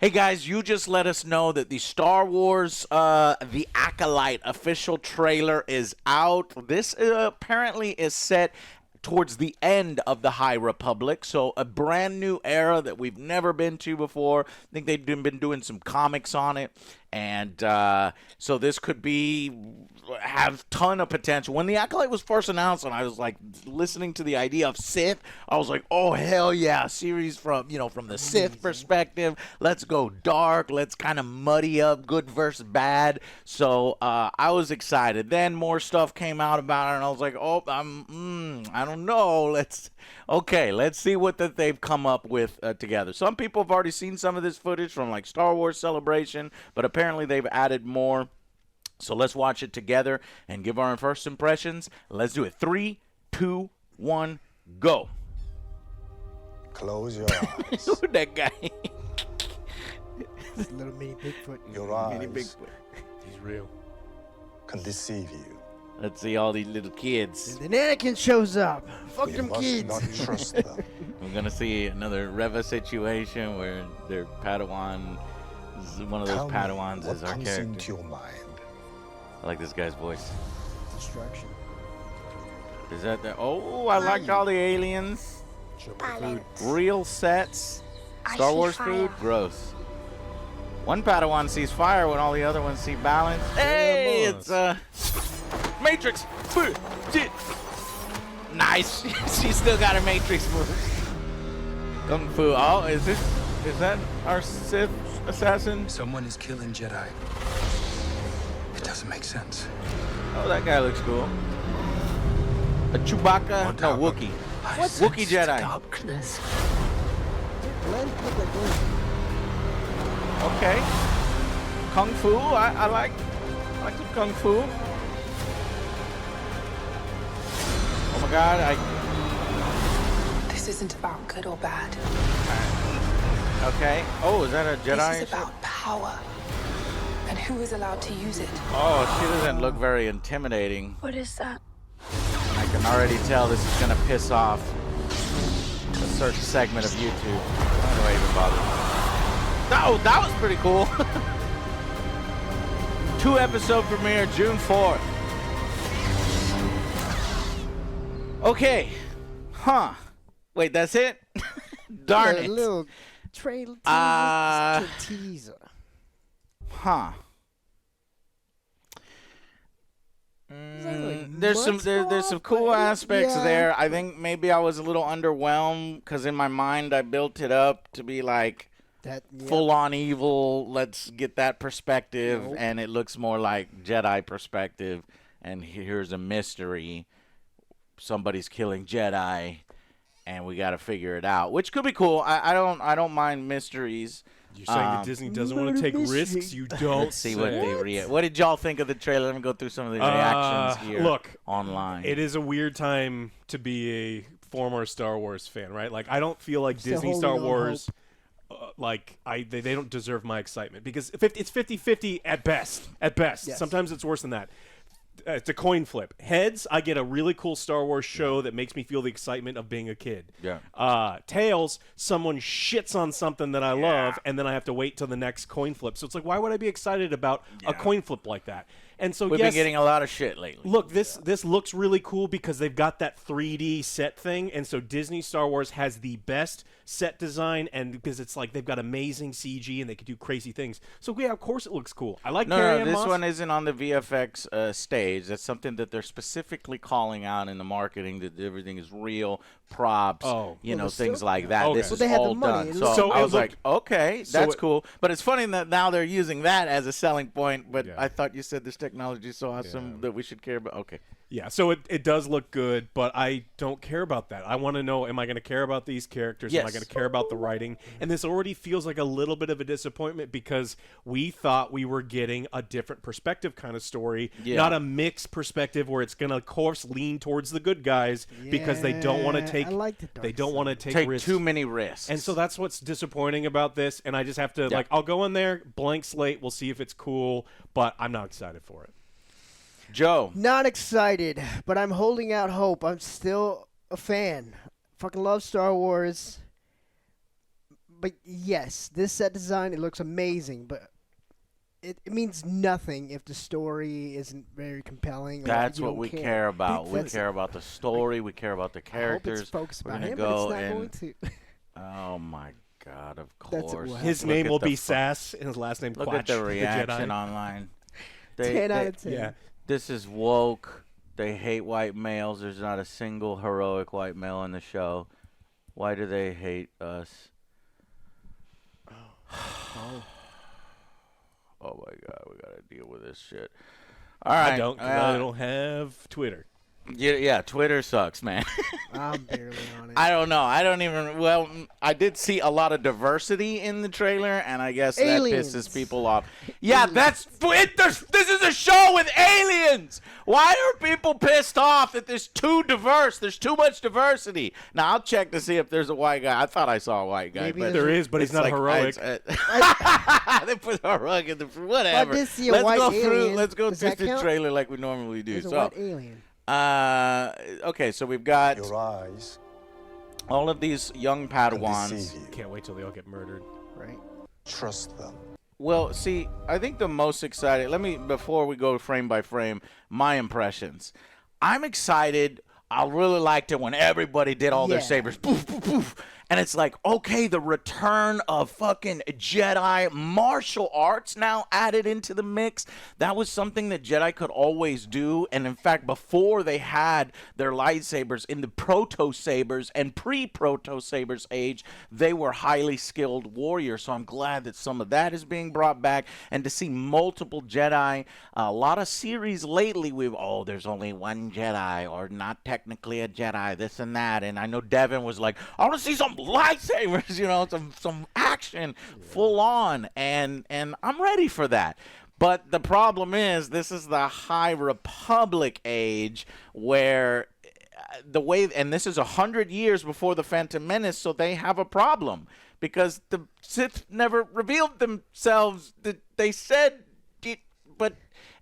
Hey guys, you just let us know that the Star Wars The Acolyte official trailer is out. This apparently is set towards the end of the High Republic, so a brand new era that we've never been to before. I think they've been doing some comics on it, and so this could have ton of potential. When the Acolyte was first announced, and I was like listening to the idea of Sith, I was like, oh hell yeah, series from the Sith perspective. Let's go dark. Let's kind of muddy up good versus bad. So I was excited. Then more stuff came out about it, and I was like, oh, I don't know. Let's see what that they've come up with together. Some people have already seen some of this footage from like Star Wars Celebration, but apparently they've added more. So let's watch it together and give our first impressions. Let's do it. 3, 2, 1, go. Close your eyes. Who that guy? Little mini Bigfoot. Your eyes Mini Bigfoot. He's real. can deceive you. Let's see all these little kids. And then Anakin shows up. Fuck You them must kids. not trust them. We're gonna see another Reva situation where their Padawan, one of those Tell me Padawans what is our comes character. into your mind. I like this guy's voice. Destruction. Is that the? Oh, I liked all the aliens. Balance. Real sets. I Star see Wars fire. food. Gross. One Padawan sees fire when all the other ones see balance. Hey, it's Matrix. Nice. She still got her Matrix moves. Kung Fu. Oh, is that our Sith assassin? Someone is killing Jedi. It doesn't make sense. Oh, that guy looks cool. A Chewbacca? On No, top of- Wookiee. I Wookiee sense Jedi. darkness. Glenn looked like Glenn. Okay. Kung Fu. I like the Kung Fu. Oh my God. This isn't about good or bad. Okay. Oh, is that a Jedi? This is about power and who is allowed to use it. Oh, she doesn't look very intimidating. What is that? I can already tell this is gonna piss off a certain segment of YouTube. I don't even bother. Oh, that was pretty cool. 2-episode premiere, June 4th. Okay. Huh. Wait, that's it? Darn A it. little trailer teaser. Huh. There's some cool aspects there. I think maybe I was a little underwhelmed because in my mind I built it up to be like full on evil. Let's get that perspective, and it looks more like Jedi perspective. And here's a mystery: somebody's killing Jedi, and we got to figure it out, which could be cool. I don't mind mysteries. You're saying that Disney doesn't want to take risks? You don't. Let's see what they What did y'all think of the trailer? Let me go through some of the reactions here. Look, online. It is a weird time to be a former Star Wars fan, right? Like, I don't feel like Disney Star Wars, they don't deserve my excitement because it's 50-50 at best. At best, Yes. Sometimes it's worse than that. It's a coin flip. Heads, I get a really cool Star Wars show that makes me feel the excitement of being a kid. Yeah. Tails, someone shits on something that I love, and then I have to wait till the next coin flip. So it's like, why would I be excited about a coin flip like that? And so We've been getting a lot of shit lately. Look, this looks really cool because they've got that 3D set thing, and so Disney Star Wars has the best set design, and because it's like they've got amazing CG and they can do crazy things. So yeah, of course it looks cool. I like No, this one isn't on the VFX stage. That's something that they're specifically calling out in the marketing, that everything is real, props, things like that. Okay. This Well, is they had the all money. done. It So I it was looked- like, okay, so that's it- cool. But it's funny that now they're using that as a selling point, but I thought you said this technology is so awesome that we should care about. Okay. Yeah, so it does look good, but I don't care about that. I want to know, am I going to care about these characters? Am I Yes. going to care about the writing? And this already feels like a little bit of a disappointment because we thought we were getting a different perspective kind of story, not a mixed perspective where it's going to, of course, lean towards the good guys because they don't want to take I like the dark they don't want to side. take risks. too many risks. And so that's what's disappointing about this. And I just have to, I'll go in there, blank slate, we'll see if it's cool, but I'm not excited for it. Joe. Not excited, but I'm holding out hope. I'm still a fan. Fucking love Star Wars. but yes, this set design, it looks amazing, but it means nothing if the story isn't very compelling. Or That's you what don't we care. care about. We That's- care about the story. We care about the I hope characters. it's focused We're about gonna him, go but it's not and going to. oh my God! Of That's course, what His Look name at will the be fu- Sass, and his last name Look Quatch, at the reaction Jedi. online. 10 out of 10. Yeah. This is woke. They hate white males. There's not a single heroic white male in the show. Why do they hate us? Oh my God, we gotta deal with this shit. All right, I don't. 'Cause I don't have Twitter. Yeah, Twitter sucks, man. I'm barely on it. I don't know. I don't even. Well, I did see a lot of diversity in the trailer, and I guess Aliens. that pisses people off. Yeah, that's it. This is a show with aliens. Why are people pissed off that there's too diverse? There's too much diversity. Now I'll check to see if there's a white guy. I thought I saw a white guy, Maybe but There is, but he's it's not like, heroic. they put heroic in the whatever. did see a Let's white go through. alien. Let's go Does through that the count? trailer like we normally do. There's a So, white alien. okay, so we've got Your eyes all of these young can Padawans. deceive you. Can't wait till they all get murdered. Right? Trust them. Well, see, I think the most excited. Before we go frame by frame, my impressions. I'm excited. I really liked it when everybody did all their Yeah. sabers. Poof, poof, poof. And it's like, okay, the return of fucking Jedi martial arts now added into the mix. That was something that Jedi could always do. And in fact, before they had their lightsabers in the proto-sabers and pre-proto-sabers age, they were highly skilled warriors. So I'm glad that some of that is being brought back. And to see multiple Jedi, a lot of series lately, there's only one Jedi, or not technically a Jedi, this and that. And I know Devin was like, I want to see some lightsabers, some action, full on, and I'm ready for that. But the problem is, this is the High Republic age where and this is 100 years before the Phantom Menace, so they have a problem because the Sith never revealed themselves. They said it, but.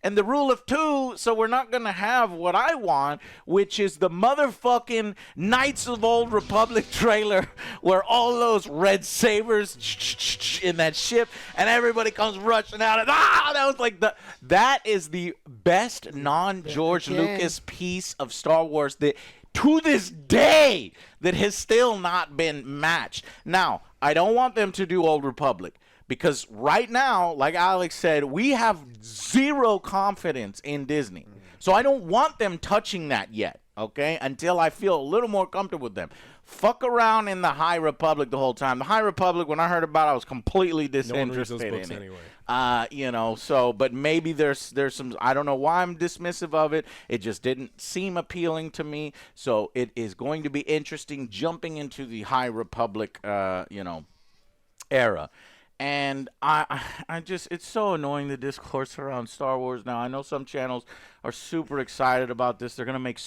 And the rule of two, so we're not going to have what I want, which is the motherfucking Knights of Old Republic trailer where all those red sabers in that ship and everybody comes rushing out. And that was like that is the best non-George Lucas piece of Star Wars that to this day that has still not been matched. Now, I don't want them to do Old Republic. Because right now, like Alex said, we have zero confidence in Disney. So I don't want them touching that yet, okay, until I feel a little more comfortable with them. Fuck around in the High Republic the whole time. The High Republic, when I heard about it, I was completely No one reads disinterested those books in it. anyway. But maybe there's some, I don't know why I'm dismissive of it. It just didn't seem appealing to me. So it is going to be interesting jumping into the High Republic, era. And I just, it's so annoying, the discourse around Star Wars now. I know some channels are super excited about this. They're going to make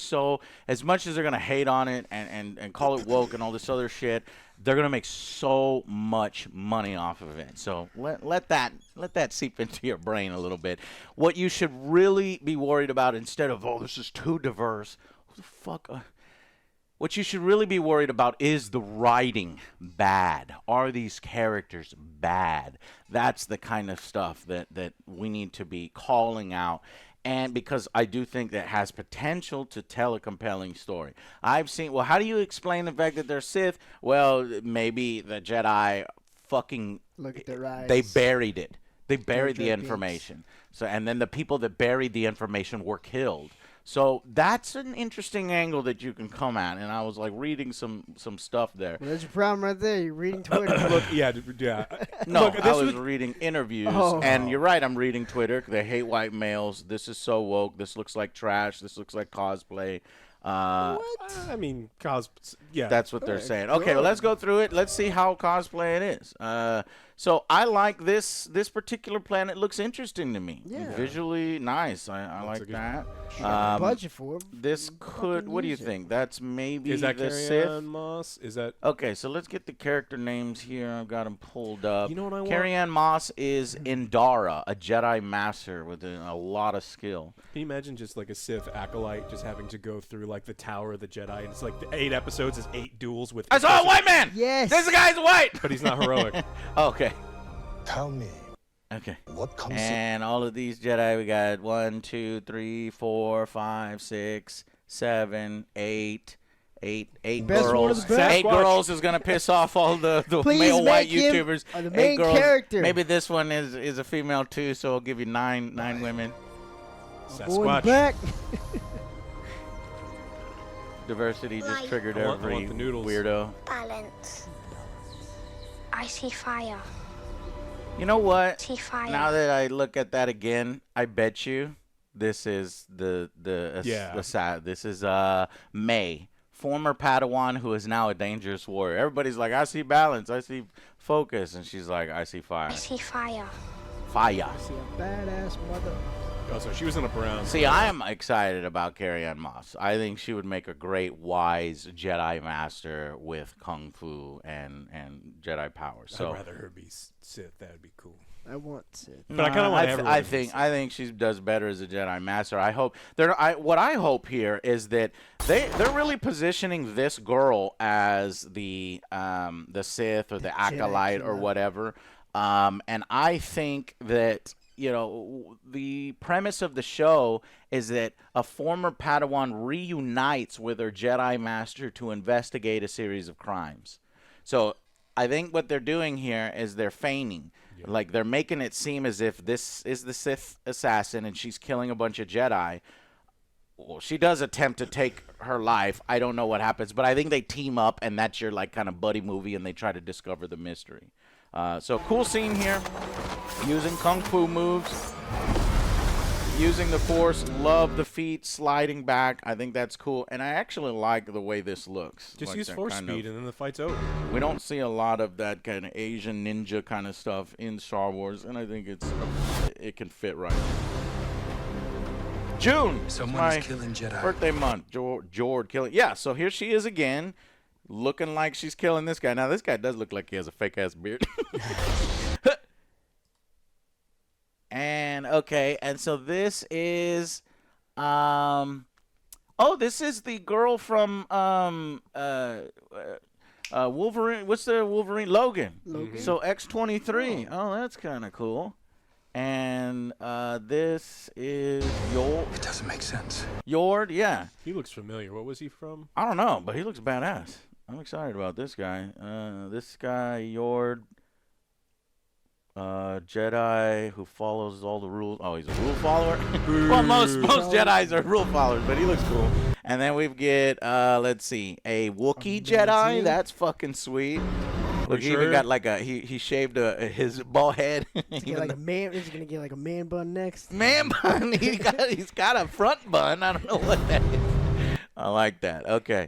as much as they're going to hate on it and call it woke and all this other shit, they're going to make so much money off of it. So let that seep into your brain a little bit. What you should really be worried about, instead of, this is too diverse, who the fuck... What you should really be worried about is the writing bad. Are these characters bad? That's the kind of stuff that we need to be calling out. And because I do think that has potential to tell a compelling story. I've seen, how do you explain the fact that they're Sith? Well, maybe the Jedi fucking... Look at their eyes. They buried it. They buried the Jar Jar information. So, and then the people that buried the information were killed. So that's an interesting angle that you can come at, and I was like reading some stuff there. Well, there's your problem right there. You're reading Twitter. Look, yeah. No, Look, I was reading interviews, and you're right, I'm reading Twitter. They hate white males. This is so woke. This looks like trash. This looks like cosplay. I mean, yeah. That's what they're saying. Okay, well, let's go through it. Let's see how cosplay it is. So I like this particular planet. Looks interesting to me. Yeah. Visually nice. I like that. Budget for 'em. This could. What do you use it. think? That's maybe Is that the Carrie Sith. Ann Moss? Is that? Okay, so let's get the character names here. I've got them pulled up. You know what I want? Carrie Ann Moss is Indara, a Jedi Master with a lot of skill. Can you imagine just like a Sith acolyte just having to go through like the Tower of the Jedi? And it's like the 8 episodes is 8 duels with. I saw a white man. Yes. This guy's white. But he's not heroic. Okay. Tell me, Okay. what comes And all of these Jedi, we got 1, 2, 3, 4, 5, 6, 7, 8. Eight Best one girls. of the best. 8 girls is gonna piss off all the Please male white make him YouTubers. the 8 main girls. character. Maybe this one is a female too, so I'll give you nine women. Going Sasquatch. back. Diversity just triggered I want every the noodles. weirdo. Balance. I see fire. You know what? See fire. Now that I look at that again, I bet you this is this is May, former Padawan who is now a dangerous warrior. Everybody's like, I see balance, I see focus, and she's like, I see fire. I see fire. Fire. I see a badass mother. Oh, so she was in a brown. See, I am excited about Carrie Ann Moss. I think she would make a great, wise Jedi Master with Kung Fu and Jedi power. So I'd rather her be Sith. That would be cool. I want Sith. But I kind of want everyone. I to be think Sith. I think she does better as a Jedi Master. I hope what I hope here is that they're really positioning this girl as the Sith or the Acolyte or killer. whatever. And I think that, you know, the premise of the show is that a former Padawan reunites with her Jedi Master to investigate a series of crimes. So I think what they're doing here is they're feigning. Like, they're making it seem as if this is the Sith assassin and she's killing a bunch of Jedi. Well, she does attempt to take her life. I don't know what happens, but I think they team up, and that's your, like, kind of buddy movie, and they try to discover the mystery. So cool scene here. Using Kung Fu moves. Using the Force. Love the feet sliding back. I think that's cool. And I actually like the way this looks. Just Like use that force kind speed of- and then the fight's over. We don't see a lot of that kind of Asian ninja kind of stuff in Star Wars, and I think it can fit right. June. It's Someone's my killing Jedi. birthday month. Jord killing. Yeah, so here she is again, looking like she's killing this guy. Now, this guy does look like he has a fake-ass beard. And, okay, and so this is, this is the girl from, Wolverine. What's the Wolverine? Logan. So X-23. Oh, that's kind of cool. And this is It doesn't make sense. Yord. Yeah. He looks familiar. What was he from? I don't know, but he looks badass. I'm excited about this guy. This guy, Yord. Jedi who follows all the rules. Oh, he's a rule follower? Well, most Jedis are rule followers, but he looks cool. And then we get, let's see, a Wookiee Jedi. That's fucking sweet. Look, he even got like he shaved his bald head. Get like a man. Is he gonna get like a man bun next? Man bun. He's got a front bun. I don't know what that is. I like that. Okay.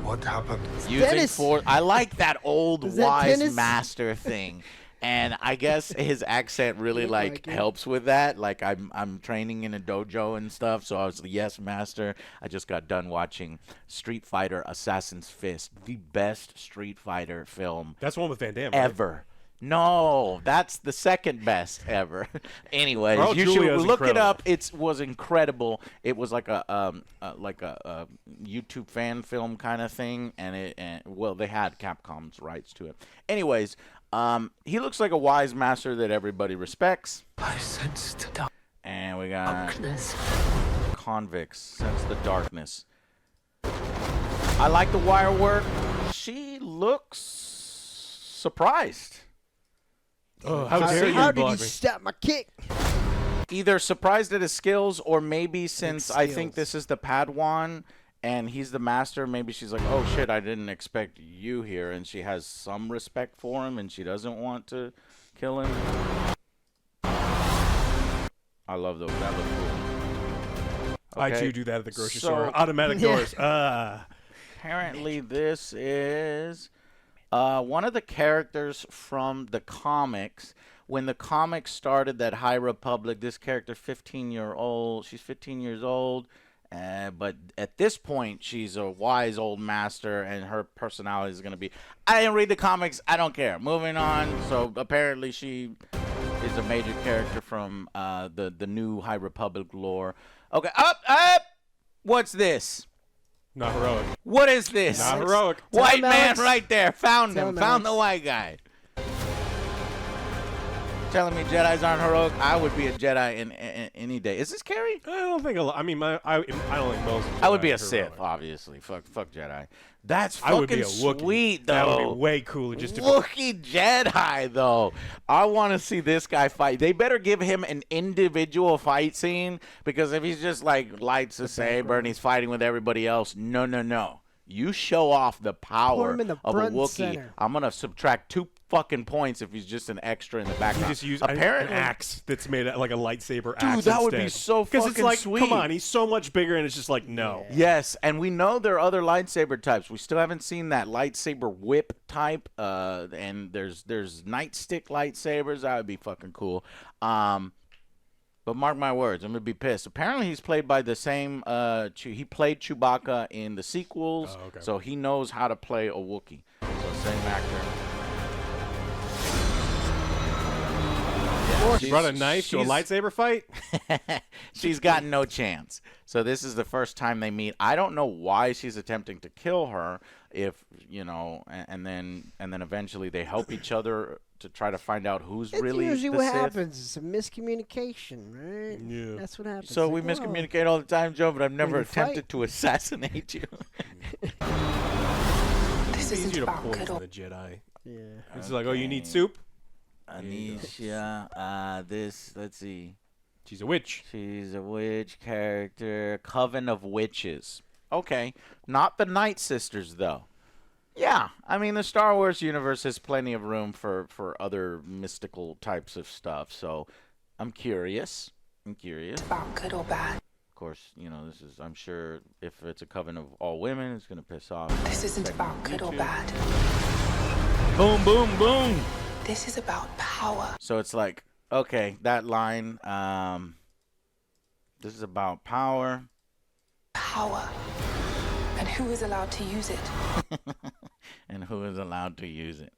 What happened? Using Dennis. force. I like that old Is that wise Dennis? master thing. And I guess his accent really Look like like it. helps with that. Like I'm training in a dojo and stuff, so I was the yes master. I just got done watching Street Fighter Assassin's Fist, the best Street Fighter film That's the one with Van Damme. right? ever. No, that's the second best ever. Anyways, Raul you Julia should is look it incredible. up. It was incredible. It was like a YouTube fan film kind of thing, and they had Capcom's rights to it. Anyways, he looks like a wise master that everybody respects. I sensed And we got darkness. convicts. Sense the darkness. I like the wire work. She looks surprised. Oh, how dare you How did block you me? stop my kick? Either surprised at his skills, or maybe since I think skills. this is the Padawan and he's the master, maybe she's like, oh shit, I didn't expect you here, and she has some respect for him and she doesn't want to kill him. I love those. That looks cool. I Okay. too do that at the grocery So- store. Automatic Yeah. doors. Apparently this is One of the characters from the comics, when the comics started, that High Republic, this character, 15-year-old, she's 15 years old, but at this point, she's a wise old master, and her personality is going to be, I didn't read the comics, I don't care. Moving on. So apparently she is a major character from the new High Republic lore. Okay, up! What's this? Not heroic. What is this? Not heroic. White Tell him, man Alex. right there. Found Tell him. him, Found the Alex. white guy. Telling me Jedis aren't heroic? I would be a Jedi in any day. Is this Carrie? I don't think. I mean, I don't think most. I would be a Jedi are Sith, heroic. obviously. Fuck Jedi. That's I would be fucking a Wookiee. sweet, though. That would be way cooler. Just to Wookiee Jedi, though. I want to see this guy fight. They better give him an individual fight scene, because if he's just like lights a saber and he's fighting with everybody else, no. You show off the power him in the of a front and Wookiee. center. I'm gonna subtract 2 fucking points if he's just an extra in the You background. just use apparently an axe that's made like a lightsaber Dude, axe. that would be instead. so Because it's fucking like, sweet. come on, he's so much bigger, and it's just like, no. Yes, and we know there are other lightsaber types. We still haven't seen that lightsaber whip type. And there's nightstick lightsabers. That would be fucking cool. But mark my words, I'm gonna be pissed. Apparently, he's played by the same. He played Chewbacca in the sequels, Oh, okay. so he knows how to play a Wookiee. So same actor. She brought a knife to a lightsaber fight? She's got no chance. So this is the first time they meet. I don't know why she's attempting to kill her. If and then eventually they help each other to try to find out who's That's really usually the what Sith. happens. It's a miscommunication, right? Yeah. That's what happens. So we Like, miscommunicate all the time, Joe. But I've never you attempted fight. to assassinate you. This It's isn't easier to about poison good the Jedi. Yeah. It's like, oh, you need soup? Anisha, let's see. She's a witch. She's a witch character. Coven of Witches. Okay. Not the Night Sisters, though. Yeah. I mean, the Star Wars universe has plenty of room for other mystical types of stuff. So I'm curious. about good or bad. Of course, this is, I'm sure if it's a coven of all women, it's going to piss off. This isn't about good or bad. Boom, boom, boom. This is about power. So it's like, okay, that line, this is about power. Power. And who is allowed to use it? And who is allowed to use it.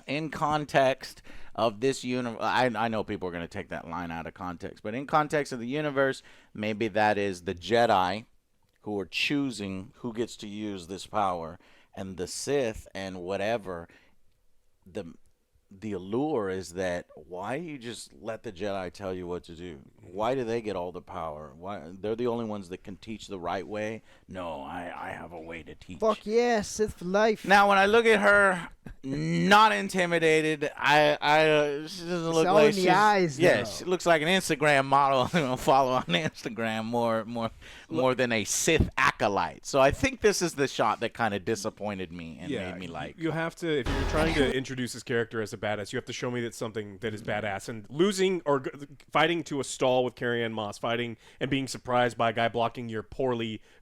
In context of this universe, I know people are going to take that line out of context, but in context of the universe, maybe that is the Jedi who are choosing who gets to use this power, and the Sith and whatever, the allure is that why you just let the Jedi tell you what to do? Why do they get all the power? Why they're the only ones that can teach the right way? No, I have a way to teach. Fuck yeah, Sith for life. Now, when I look at her, not intimidated. She doesn't look all like in the she's. eyes, Yeah, though. she looks like an Instagram model. Follow on Instagram more than a Sith acolyte. So I think this is the shot that kind of disappointed me and made me like. You have to, if you're trying to introduce this character as a badass, you have to show me that something that is badass. And losing or fighting to a stall with Carrie-Anne Moss, fighting and being surprised by a guy blocking your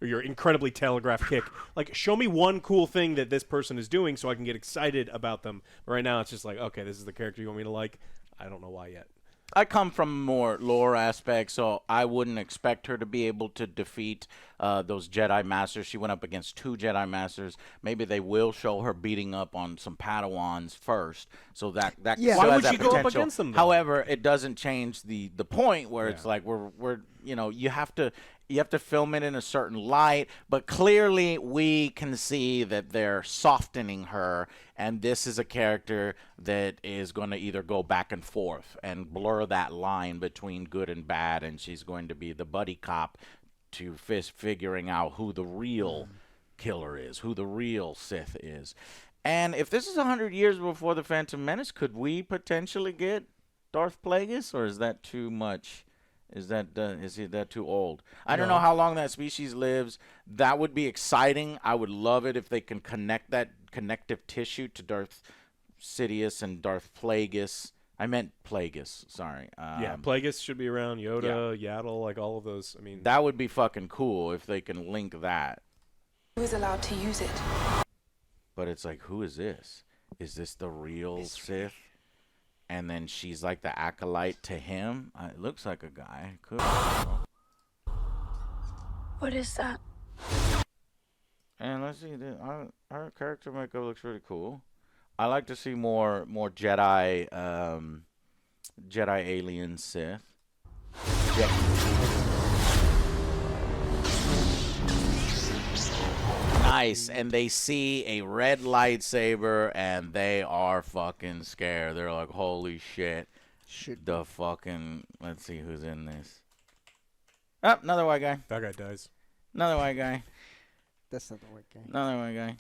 your incredibly telegraphed kick. Like, show me one cool thing that this person is doing so I can get excited about them. But right now, it's just like, okay, this is the character you want me to like. I don't know why yet. I come from more lore aspects, so I wouldn't expect her to be able to defeat those Jedi Masters. She went up against 2 Jedi Masters. Maybe they will show her beating up on some Padawans first, so that Yeah. still Why has would she that go up potential. against them, though? However, it doesn't change the point where it's like we're you have to film it in a certain light, but clearly we can see that they're softening her, and this is a character that is going to either go back and forth and blur that line between good and bad, and she's going to be the buddy cop to figuring out who the real killer is, who the real Sith is. And if this is 100 years before the Phantom Menace, could we potentially get Darth Plagueis, or is that too much? Is he that too old? I don't know how long that species lives. That would be exciting. I would love it if they can connect that connective tissue to Darth Sidious and Darth Plagueis. I meant Plagueis. Sorry. Plagueis should be around. Yoda, Yaddle, like all of those. I mean, that would be fucking cool if they can link that. Who is allowed to use it? But it's like, who is this? is this the real Sith? And then she's like the acolyte to him. It looks like a guy. Could. What is that? And let's see, our character makeup looks really cool. I like to see more Jedi, Jedi alien Sith. Nice, and they see a red lightsaber, and they are fucking scared. They're like, "Holy shit!" The fucking. Let's see who's in this. Oh, another white guy. That guy dies. Another white guy. That's not the white guy. Another white guy.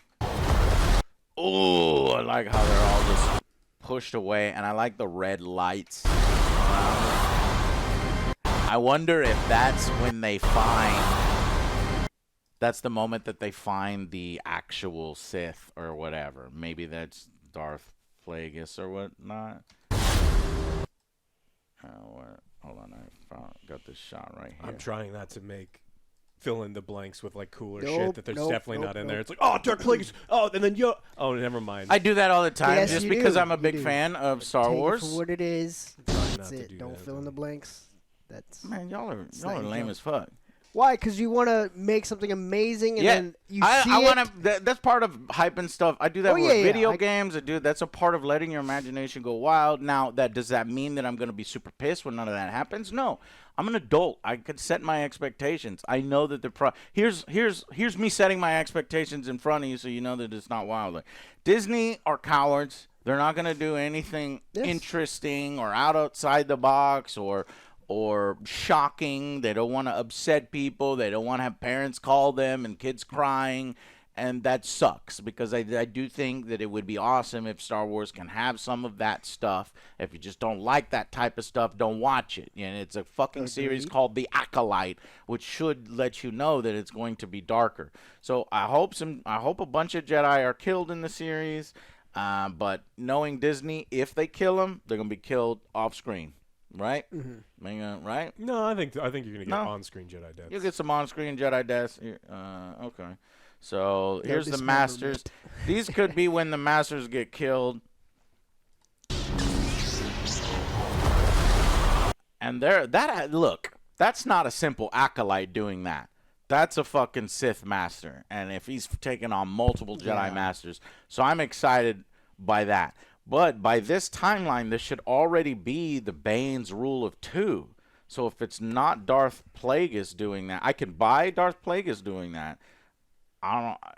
Oh, I like how they're all just pushed away, and I like the red lights around it. I wonder if that's when they find. That's the moment that they find the actual Sith or whatever. Maybe that's Darth Plagueis or whatnot. Hold on, got this shot right here. I'm trying not to fill in the blanks with like cooler Nope, shit that there's nope, definitely nope, not in nope. there. It's like, oh, Dark Plagueis. Oh, and then oh, never mind. I do that all the time Yes, just you because do. I'm a You big do. fan of Star Take Wars. it for what it is. Try That's not to it. do Don't that, fill in the though. blanks. That's Man, y'all are not your lame job. as fuck. why? Because you want to make something amazing, and Yeah, then you I see want it. to. That's part of hyping stuff. I do that Oh, with yeah, yeah, video I- games. That's a part of letting your imagination go wild. Now, does that mean that I'm going to be super pissed when none of that happens? No, I'm an adult. I could set my expectations. I know that here's me setting my expectations in front of you, so you know that it's not wild. Like, Disney are cowards. They're not going to do anything interesting or outside the box or shocking. They don't want to upset people. They don't want to have parents call them and kids crying. And that sucks because I do think that it would be awesome if Star Wars can have some of that stuff. If you just don't like that type of stuff, don't watch it. And it's a fucking series called The Acolyte, which should let you know that it's going to be darker. So I hope a bunch of Jedi are killed in the series. But knowing Disney, if they kill them, they're gonna be killed off screen. Right? Right? No, I think you're gonna get No. on-screen Jedi deaths. You'll get some on-screen Jedi deaths. Okay. So here's the Masters. These could be when the Masters get killed. And look, that's not a simple Acolyte doing that. That's a fucking Sith Master. And if he's taking on multiple Jedi Masters. So I'm excited by that. But by this timeline, this should already be the Bane's Rule of 2. So if it's not Darth Plagueis doing that, I can buy Darth Plagueis doing that. I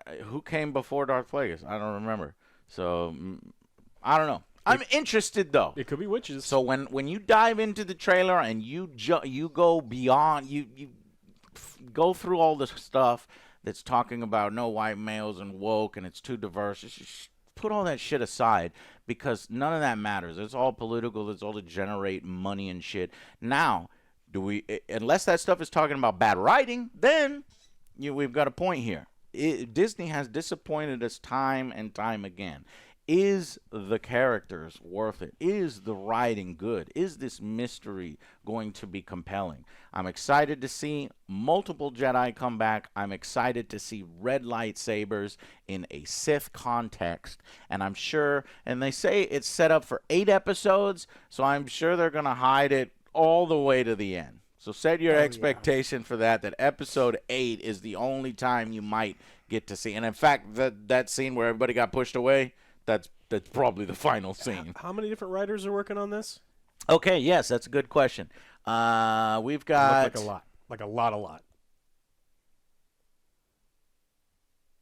don't know. Who came before Darth Plagueis? I don't remember. So, I don't know. I'm interested, though. It could be witches. So when you dive into the trailer and you go beyond, you go through all the stuff that's talking about no white males and woke and it's too diverse, just put all that shit aside because none of that matters. It's all political. It's all to generate money and shit. Now, unless that stuff is talking about bad writing, then we've got a point here. Disney has disappointed us time and time again. Is the characters worth it? Is the writing good? Is this mystery going to be compelling? I'm excited to see multiple Jedi come back. I'm excited to see red lightsabers in a Sith context. And I'm sure, and they say it's set up for 8 episodes, so I'm sure they're going to hide it all the way to the end. So set your expectation for that episode 8 is the only time you might get to see. And in fact, that scene where everybody got pushed away, that's probably the final scene. How many different writers are working on this? Okay, yes, that's a good question. We've got Like a lot. Like a lot.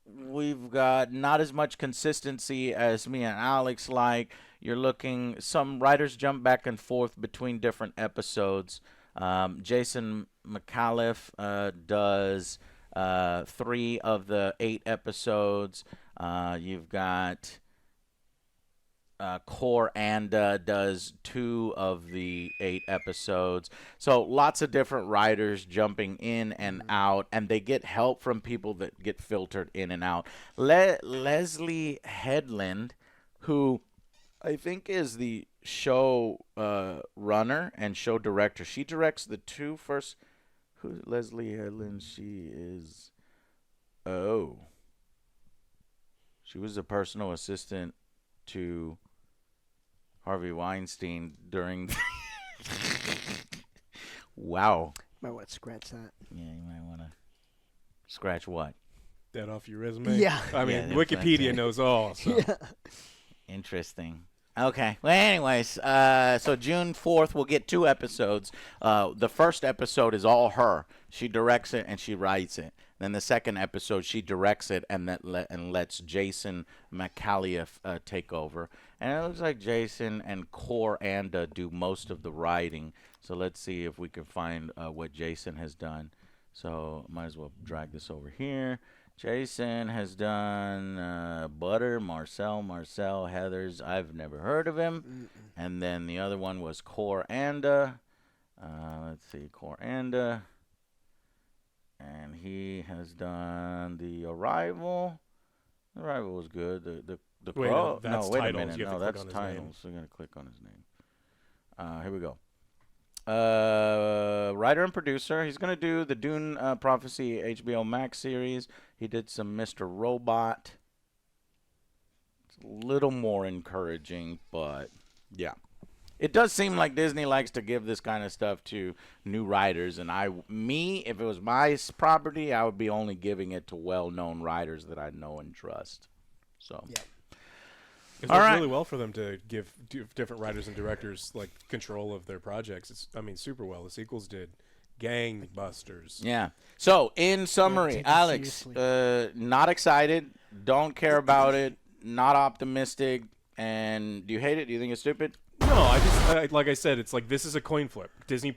We've got not as much consistency as me and Alex like. You're looking, some writers jump back and forth between different episodes. Jason McAuliffe does 3 of the 8 episodes. You've got Core Anda does 2 of the 8 episodes. So lots of different writers jumping in and out, and they get help from people that get filtered in and out. Leslie Headland, who I think is the show runner and show director. She directs the 2 first. Who's Leslie Headland? She is. Oh. She was a personal assistant to Harvey Weinstein during. Wow. Might want to scratch that. Yeah, you might want to scratch what? That off your resume? Yeah. I mean, Yeah, Wikipedia knows all. So. Yeah. Interesting. Okay. Well, anyways, so June 4th, we'll get 2 episodes. The first episode is all her. She directs it and she writes it. Then the second episode, she directs it and lets Jason McCalliff take over. And it looks like Jason and Core Anda do most of the writing. So let's see if we can find what Jason has done. So might as well drag this over here. Jason has done Butter, Marcel, Heathers. I've never heard of him. And then the other one was Core Anda. Let's see, Core Anda. And he has done The Arrival. The Arrival was good. The Wait, Crow. no, that's wait titles. a minute. You have No, to click that's on his name. titles. So I'm gonna click on his name. Here we go. Writer and producer. He's gonna do the Dune Prophecy HBO Max series. He did some Mr. Robot. It's a little more encouraging, but yeah. It does seem like Disney likes to give this kind of stuff to new writers, and if it was my property, I would be only giving it to well-known writers that I know and trust. So, Yeah. It All works right. really well for them to give different writers and directors like control of their projects. Super well. The sequels did gangbusters. yeah. So, in summary, take it Alex, not excited, don't care about it, not optimistic, and do you hate it? Do you think it's stupid? No, I like I said, it's like this is a coin flip. Disney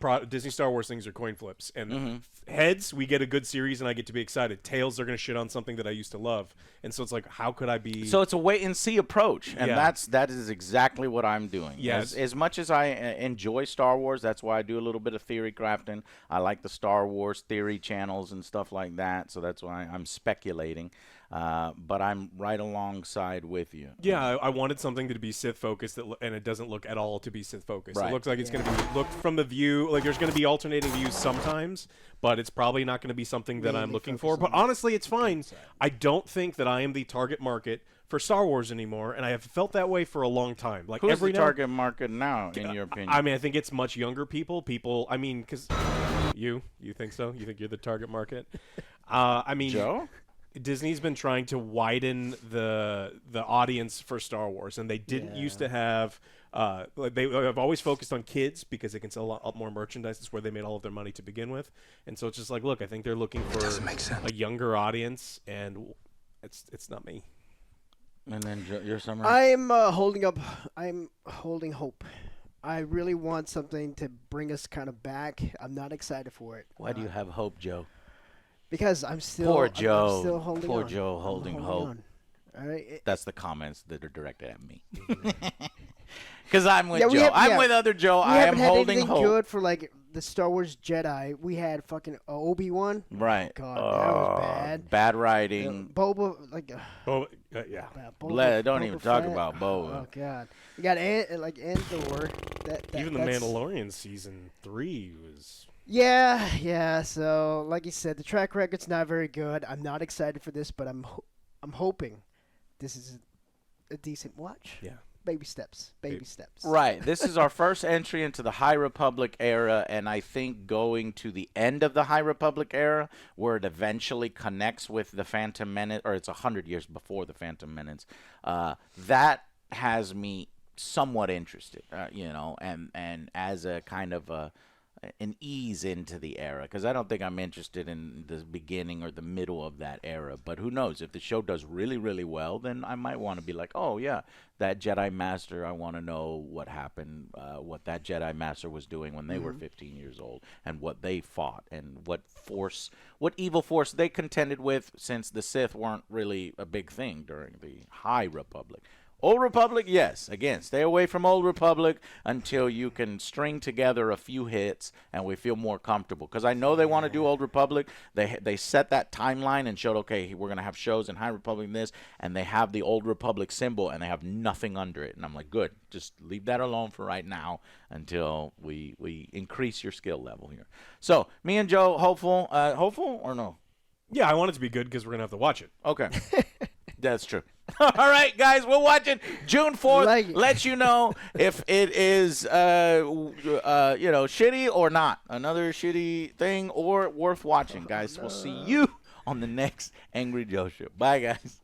Star Wars things are coin flips, and heads we get a good series and I get to be excited. Tails they're gonna shit on something that I used to love, and so it's like how could I be? So it's a wait and see approach, and Yeah. that is exactly what I'm doing. Yes. As much as I enjoy Star Wars, that's why I do a little bit of theory crafting. I like the Star Wars theory channels and stuff like that, so that's why I'm speculating. But I'm right alongside with you. Yeah, I wanted something to be Sith focused, and it doesn't look at all to be Sith focused. Right. It looks like it's going to be looked from the view. Like there's going to be alternating views sometimes, but it's probably not going to be something that I'm Mainly looking focused for. But on honestly, it's fine. I don't think that I am the target market for Star Wars anymore, and I have felt that way for a long time. Like Who's every the target market now, in your opinion? I mean, I think it's much younger people. I mean, because you think so? You think you're the target market? I mean, Joe? Disney's been trying to widen the audience for Star Wars, and they didn't used to have. They have always focused on kids because they can sell a lot more merchandise. That's where they made all of their money to begin with, and so it's just like, look, I think they're looking for Doesn't make sense. a younger audience, and it's not me. And then your summary? I'm holding hope. I really want something to bring us kind of back. I'm not excited for it. Why do you have hope, Joe? Because I'm still Poor I'm Joe. still holding Poor on. Joe I'm holding hope. on. All right. That's the comments that are directed at me. Because I'm with we Joe. have- I'm yeah. with other Joe. We I am haven't had holding anything hope. good for like the Star Wars Jedi. We had fucking Obi-Wan. Right. God, that was bad. Bad writing. Boba, like. Oh, yeah. Don't even talk Fett. about Boba. Oh god, you got Andor. Even the that's- Mandalorian season 3 was. Yeah. So, like you said, the track record's not very good. I'm not excited for this, but I'm hoping this is a decent watch. Yeah. Baby steps. Baby steps. Right. This is our first entry into the High Republic era, and I think going to the end of the High Republic era, where it eventually connects with the Phantom Menace, or it's 100 years before the Phantom Menace, that has me somewhat interested, and as a kind of an ease into the era, because I don't think I'm interested in the beginning or the middle of that era. But who knows? If the show does really, really well, then I might want to be like, oh, yeah, that Jedi Master, I want to know what happened, what that Jedi Master was doing when they were 15 years old, and what they fought, and what evil force they contended with, since the Sith weren't really a big thing during the High Republic. Old Republic, yes. Again, stay away from Old Republic until you can string together a few hits and we feel more comfortable. Because I know they want to do Old Republic. They set that timeline and showed, okay, we're going to have shows in High Republic and this, and they have the Old Republic symbol and they have nothing under it. And I'm like, good, just leave that alone for right now until we increase your skill level here. So, me and Joe, hopeful or no? Yeah, I want it to be good because we're going to have to watch it. Okay. That's true. All right, guys, we're watching June 4th. Like it. Let you know if it is, shitty or not. Another shitty thing or worth watching, guys. We'll see you on the next Angry Joe Show. Bye, guys.